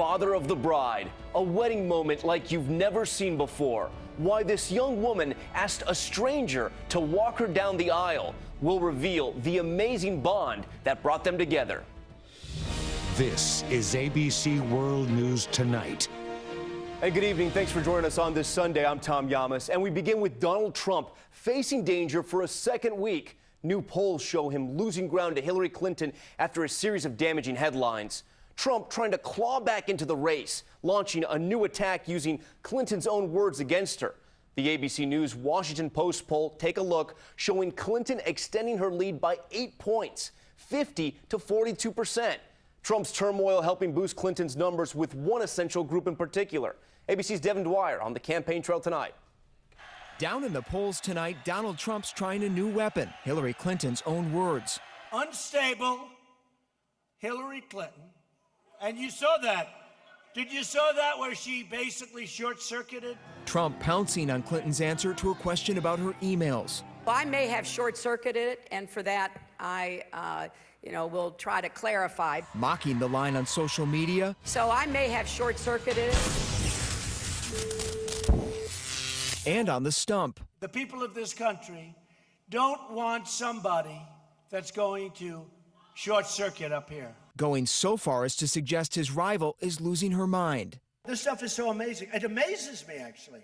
Father of the bride, a wedding moment like you've never seen before. Why this young woman asked a stranger to walk her down the aisle will reveal the amazing bond that brought them together. This is ABC World News Tonight. And good evening. Thanks for joining us on this Sunday. I'm Tom Llamas, and we begin with Donald Trump facing danger for a second week. New polls show him losing ground to Hillary Clinton after a series of damaging headlines. Trump trying to claw back into the race, launching a new attack using Clinton's own words against her. The ABC News Washington Post poll, take a look, showing Clinton extending her lead by 8 points, 50 to 42%. Trump's turmoil helping boost Clinton's numbers with one essential group in particular. ABC's Devin Dwyer on the campaign trail tonight. Down in the polls tonight, Donald Trump's trying a new weapon, Hillary Clinton's own words. Unstable Hillary Clinton. And you saw that. Did you saw that where she basically short-circuited? Trump pouncing on Clinton's answer to a question about her emails. Well, I may have short-circuited it, and for that, I will try to clarify. Mocking the line on social media. So I may have short-circuited it. And on the stump. The people of this country don't want somebody that's going to short-circuit up here. Going so far as to suggest his rival is losing her mind. This stuff is so amazing. It amazes me, actually.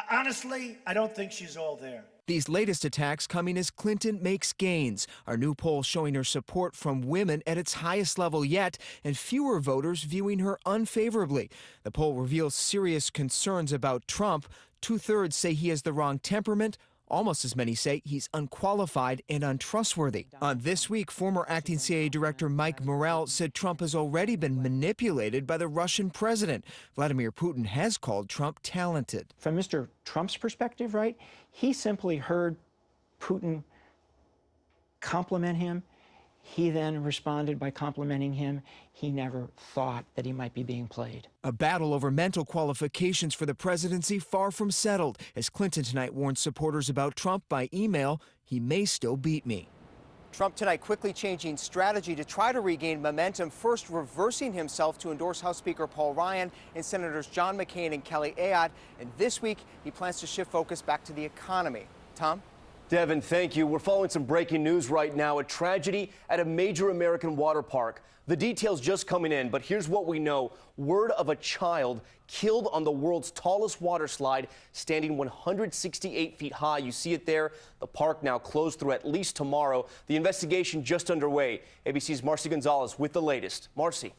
Honestly, I don't think she's all there. These latest attacks coming as Clinton makes gains. Our new poll showing her support from women at its highest level yet, and fewer voters viewing her unfavorably. The poll reveals serious concerns about Trump. 2/3 say he has the wrong temperament. Almost as many say he's unqualified and untrustworthy. On This Week, former acting CIA Director Mike Morell said Trump has already been manipulated by the Russian president. Vladimir Putin has called Trump talented. From Mr. Trump's perspective, right, he simply heard Putin compliment him. He then responded by complimenting him. He never thought that he might be being played. A battle over mental qualifications for the presidency far from settled. As Clinton tonight warned supporters about Trump by email, he may still beat me. Trump tonight quickly changing strategy to try to regain momentum, first reversing himself to endorse House Speaker Paul Ryan and Senators John McCain and Kelly Ayotte. And this week, he plans to shift focus back to the economy. Tom? Devin, thank you. We're following some breaking news right now. A tragedy at a major American water park. The details just coming in, but here's what we know. Word of a child killed on the world's tallest water slide, standing 168 feet high. You see it there. The park now closed through at least tomorrow. The investigation just underway. ABC's Marcy Gonzalez with the latest. Marcy.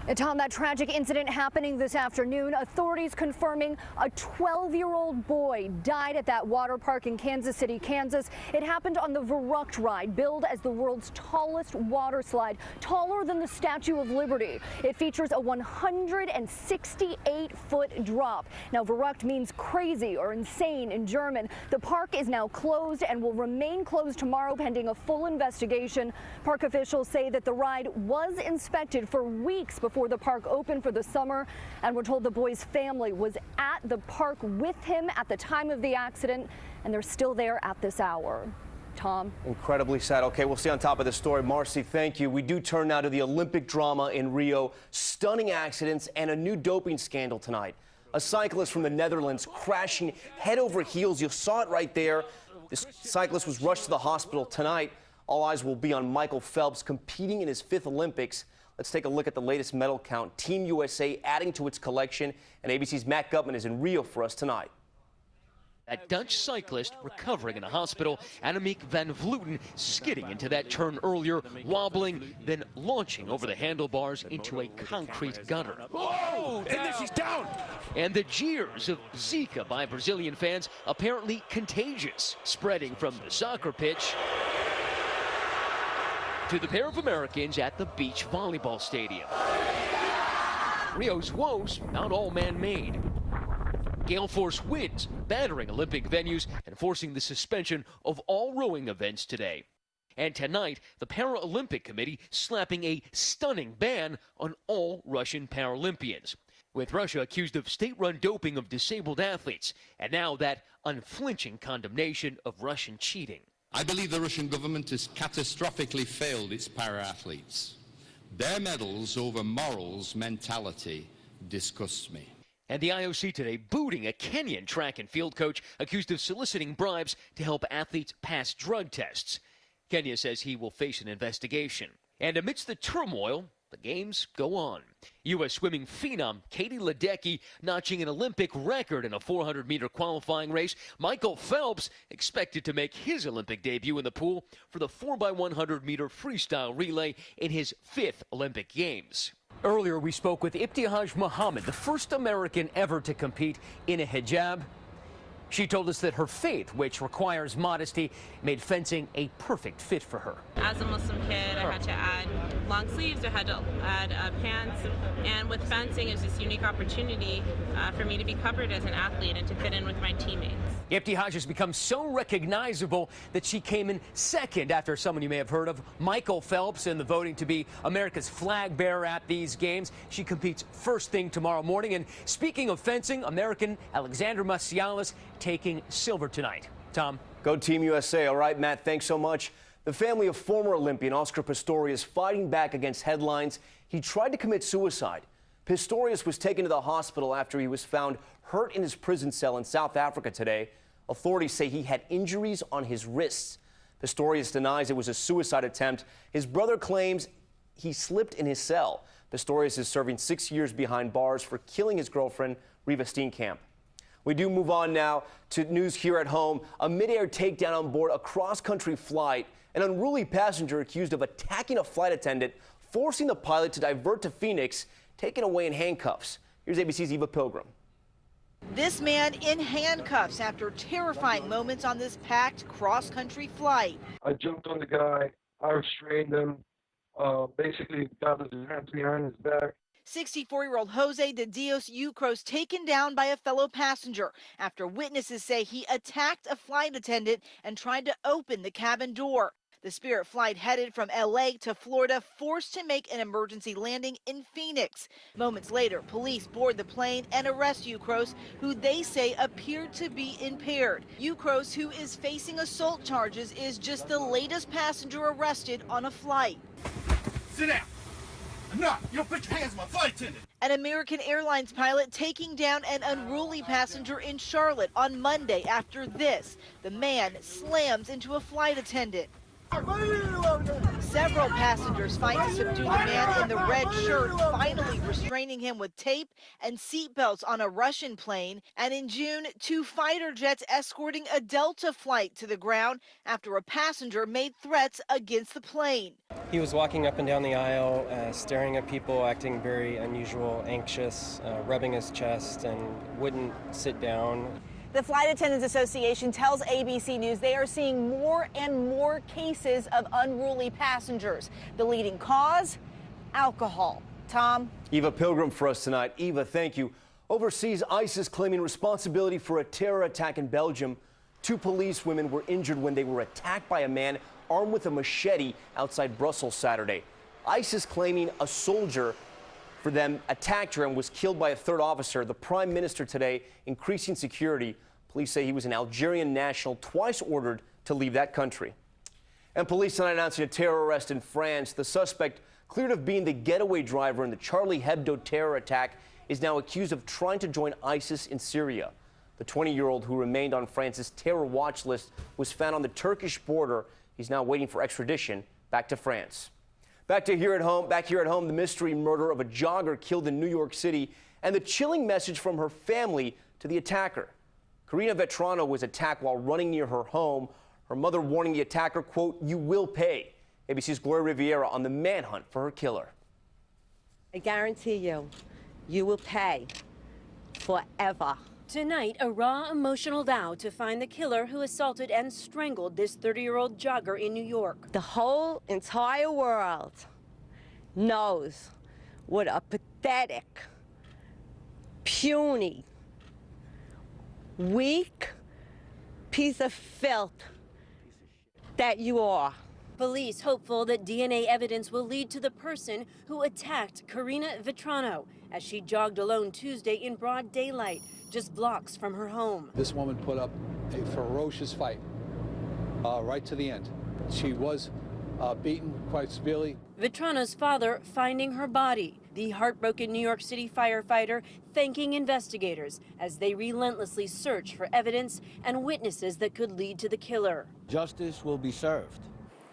And Tom, that tragic incident happening this afternoon, authorities confirming a 12-year-old boy died at that water park in Kansas City, Kansas. It happened on the Verrucht ride, billed as the world's tallest water slide, taller than the Statue of Liberty. It features a 168-foot drop. Now, Verrucht means crazy or insane in German. The park is now closed and will remain closed tomorrow pending a full investigation. Park officials say that the ride was inspected for weeks before the park opened for the summer, and we're told the boy's family was at the park with him at the time of the accident, and they're still there at this hour. Tom? Incredibly sad. Okay, we'll stay on top of this story. Marcy, thank you. We do turn now to the Olympic drama in Rio. Stunning accidents and a new doping scandal tonight. A cyclist from the Netherlands crashing head over heels. You saw it right there. This cyclist was rushed to the hospital tonight. All eyes will be on Michael Phelps competing in his 5th Olympics. Let's take a look at the latest medal count. Team USA adding to its collection, and ABC's Matt Gutman is in Rio for us tonight. A Dutch cyclist recovering in a hospital, Annemiek van Vleuten skidding into that turn earlier, wobbling, then launching over the handlebars into a concrete gutter. Whoa! And then she's down! And the jeers of Zika by Brazilian fans apparently contagious, spreading from the soccer pitch to the pair of Americans at the beach volleyball stadium. Rio's woes not all man-made. Gale force winds battering Olympic venues and forcing the suspension of all rowing events today. And tonight, the Paralympic Committee slapping a stunning ban on all Russian Paralympians, with Russia accused of state-run doping of disabled athletes, and now that unflinching condemnation of Russian cheating. I believe the Russian government has catastrophically failed its para-athletes. Their medals over morals mentality disgusts me. And the IOC today booting a Kenyan track and field coach accused of soliciting bribes to help athletes pass drug tests. Kenya says he will face an investigation. And amidst the turmoil, the games go on. U.S. swimming phenom Katie Ledecky notching an Olympic record in a 400-meter qualifying race. Michael Phelps expected to make his Olympic debut in the pool for the 4x100-meter freestyle relay in his 5th Olympic Games. Earlier, we spoke with Ibtihaj Muhammad, the first American ever to compete in a hijab. She told us that her faith, which requires modesty, made fencing a perfect fit for her. As a Muslim kid, I had to add long sleeves, I had to add pants, and with fencing, it's this unique opportunity for me to be covered as an athlete and to fit in with my teammates. Ibtihaj has become so recognizable that she came in second after someone you may have heard of, Michael Phelps, in the voting to be America's flag bearer at these games. She competes first thing tomorrow morning. And speaking of fencing, American Alexandra Macialis taking silver tonight. Tom? Go Team USA. All right, Matt, thanks so much. The family of former Olympian Oscar Pistorius fighting back against headlines. He tried to commit suicide. Pistorius was taken to the hospital after he was found hurt in his prison cell in South Africa today. Authorities say he had injuries on his wrists. Pistorius denies it was a suicide attempt. His brother claims he slipped in his cell. Pistorius is serving 6 years behind bars for killing his girlfriend, Riva Steenkamp. We do move on now to news here at home. A midair takedown on board a cross-country flight. An unruly passenger accused of attacking a flight attendant, forcing the pilot to divert to Phoenix, taken away in handcuffs. Here's ABC's Eva Pilgrim. This man in handcuffs after terrifying moments on this packed cross-country flight. I jumped on the guy, I restrained him, basically got his hands behind his back. 64-year-old Jose de Dios Ucros taken down by a fellow passenger after witnesses say he attacked a flight attendant and tried to open the cabin door. The Spirit flight headed from L.A. to Florida forced to make an emergency landing in Phoenix. Moments later, police board the plane and arrest Ucros, who they say appeared to be impaired. Ucros, who is facing assault charges, is just the latest passenger arrested on a flight. Sit down. Enough. You don't put your hands on my flight attendant. An American Airlines pilot taking down an unruly passenger in Charlotte on Monday after this. The man slams into a flight attendant. Several passengers fight to subdue the man in the red shirt, finally restraining him with tape and seatbelts on a Russian plane. And in June, 2 fighter jets escorting a Delta flight to the ground after a passenger made threats against the plane. He was walking up and down the aisle, staring at people, acting very unusual, anxious, rubbing his chest, and wouldn't sit down. The Flight Attendants Association tells ABC News they are seeing more and more cases of unruly passengers. The leading cause? Alcohol. Tom? Eva Pilgrim for us tonight. Eva, thank you. Overseas, ISIS claiming responsibility for a terror attack in Belgium. 2 police women were injured when they were attacked by a man armed with a machete outside Brussels Saturday. ISIS claiming a soldier for them attacked her and was killed by a 3rd officer. The Prime Minister today increasing security. Police say he was an Algerian national twice ordered to leave that country. And police tonight announcing a terror arrest in France. The suspect, cleared of being the getaway driver in the Charlie Hebdo terror attack, is now accused of trying to join ISIS in Syria. The 20-year-old who remained on France's terror watch list was found on the Turkish border. He's now waiting for extradition back to France. Back here at home, the mystery murder of a jogger killed in New York City and the chilling message from her family to the attacker. Karina Vetrano was attacked while running near her home. Her mother warning the attacker, quote, "You will pay." ABC's Gloria Riviera on the manhunt for her killer. I guarantee you, you will pay forever. Tonight, a raw, emotional vow to find the killer who assaulted and strangled this 30-year-old jogger in New York. The whole entire world knows what a pathetic, puny, weak piece of filth that you are. Police hopeful that DNA evidence will lead to the person who attacked Karina Vetrano as she jogged alone Tuesday in broad daylight, just blocks from her home. This woman put up a ferocious fight right to the end. She was beaten quite severely. Vetrano's father finding her body. The heartbroken New York City firefighter thanking investigators as they relentlessly search for evidence and witnesses that could lead to the killer. Justice will be served.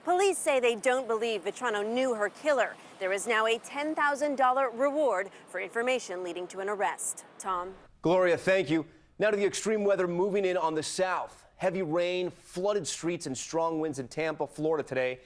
Police say they don't believe Vetrano knew her killer. There is now a $10,000 reward for information leading to an arrest. Tom? Gloria, thank you. Now to the extreme weather moving in on the south. Heavy rain, flooded streets, and strong winds in Tampa, Florida today.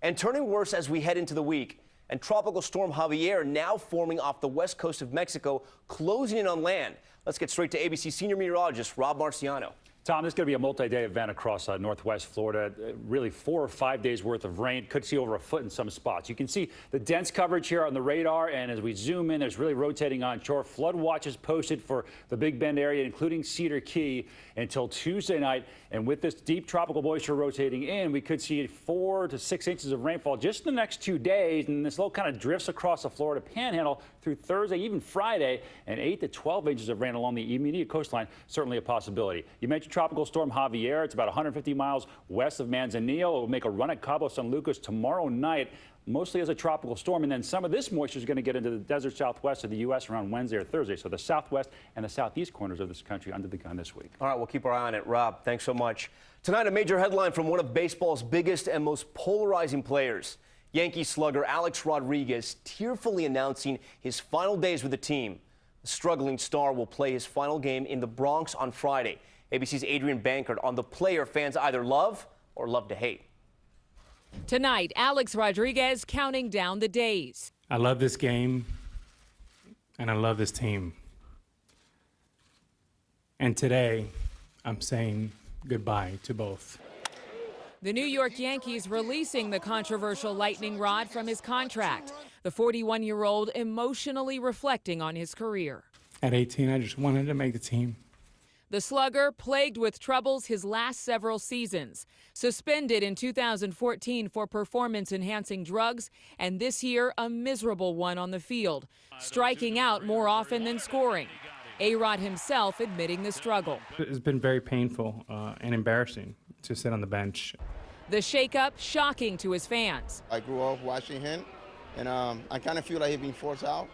And turning worse as we head into the week. And Tropical Storm Javier now forming off the west coast of Mexico, closing in on land. Let's get straight to ABC senior meteorologist Rob Marciano. Tom, this is going to be a multi-day event across northwest Florida. Really 4 or 5 days worth of rain. Could see over a foot in some spots. You can see the dense coverage here on the radar, and as we zoom in, there's really rotating onshore. Flood watches posted for the Big Bend area, including Cedar Key, until Tuesday night. And with this deep tropical moisture rotating in, we could see 4 to 6 inches of rainfall just in the next 2 days. And this low kind of drifts across the Florida panhandle through Thursday, even Friday, and 8 to 12 inches of rain along the immediate coastline, certainly a possibility. You mentioned Tropical Storm Javier. It's about 150 miles west of Manzanillo. It will make a run at Cabo San Lucas tomorrow night, mostly as a tropical storm. And then some of this moisture is going to get into the desert southwest of the U.S. around Wednesday or Thursday. So the southwest and the southeast corners of this country under the gun this week. All right, we'll keep our eye on it. Rob, thanks so much. Tonight, a major headline from one of baseball's biggest and most polarizing players. Yankee slugger Alex Rodriguez tearfully announcing his final days with the team. The struggling star will play his final game in the Bronx on Friday. ABC's Adrian Bankert on the player fans either love or love to hate. Tonight, Alex Rodriguez counting down the days. I love this game, and I love this team. And today, I'm saying goodbye to both. The New York Yankees releasing the controversial lightning rod from his contract. The 41-year-old emotionally reflecting on his career. At 18, I just wanted to make the team. The slugger plagued with troubles his last several seasons. Suspended in 2014 for performance-enhancing drugs, and this year a miserable one on the field, striking out more often than scoring. A-Rod himself admitting the struggle. It's been very painful and embarrassing to sit on the bench. The shakeup shocking to his fans. I grew up watching him, and I kind of feel like he's being forced out.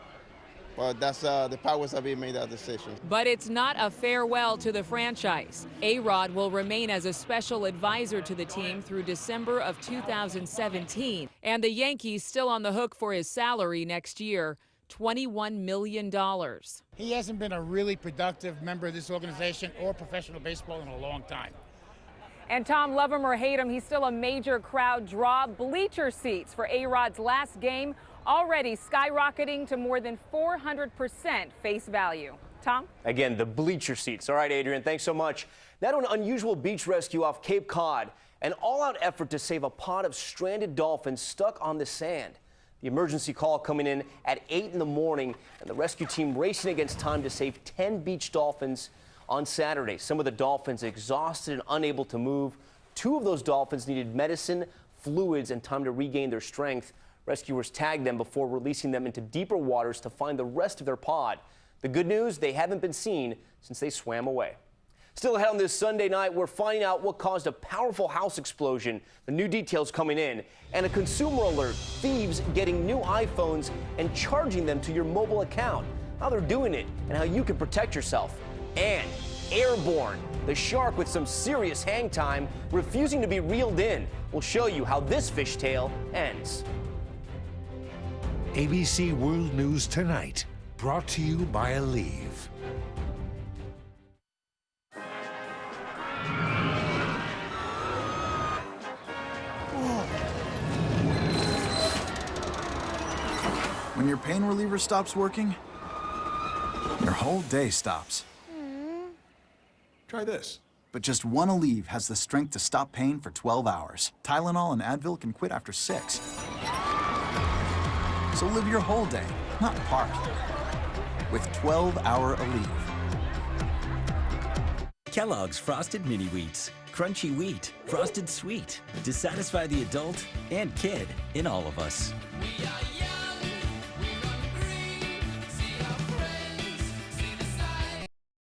But that's the powers that made that decision. But it's not a farewell to the franchise. A-Rod will remain as a special advisor to the team through December of 2017. And the Yankees still on the hook for his salary next year, $21 million. He hasn't been a really productive member of this organization or professional baseball in a long time. And Tom, love him or hate him, he's still a major crowd draw. Bleacher seats for A-Rod's last game already skyrocketing to more than 400% face value. Tom? Again, the bleacher seats. All right, Adrian, thanks so much. Now to an unusual beach rescue off Cape Cod. An all-out effort to save a pod of stranded dolphins stuck on the sand. The emergency call coming in at 8 in the morning, and the rescue team racing against time to save 10 beach dolphins on Saturday. Some of the dolphins exhausted and unable to move. 2 of those dolphins needed medicine, fluids, and time to regain their strength. Rescuers tagged them before releasing them into deeper waters to find the rest of their pod. The good news, they haven't been seen since they swam away. Still ahead on this Sunday night, we're finding out what caused a powerful house explosion, the new details coming in, and a consumer alert, thieves getting new iPhones and charging them to your mobile account, how they're doing it, and how you can protect yourself. And Airborne, the shark with some serious hang time, refusing to be reeled in. We'll show you how this fishtail ends. ABC World News Tonight, brought to you by Aleve. When your pain reliever stops working, your whole day stops. Try this. But just one Aleve has the strength to stop pain for 12 hours. Tylenol and Advil can quit after 6. So live your whole day, not part, with 12-hour Aleve. Kellogg's Frosted Mini Wheats. Crunchy wheat, frosted sweet, to satisfy the adult and kid in all of us. We are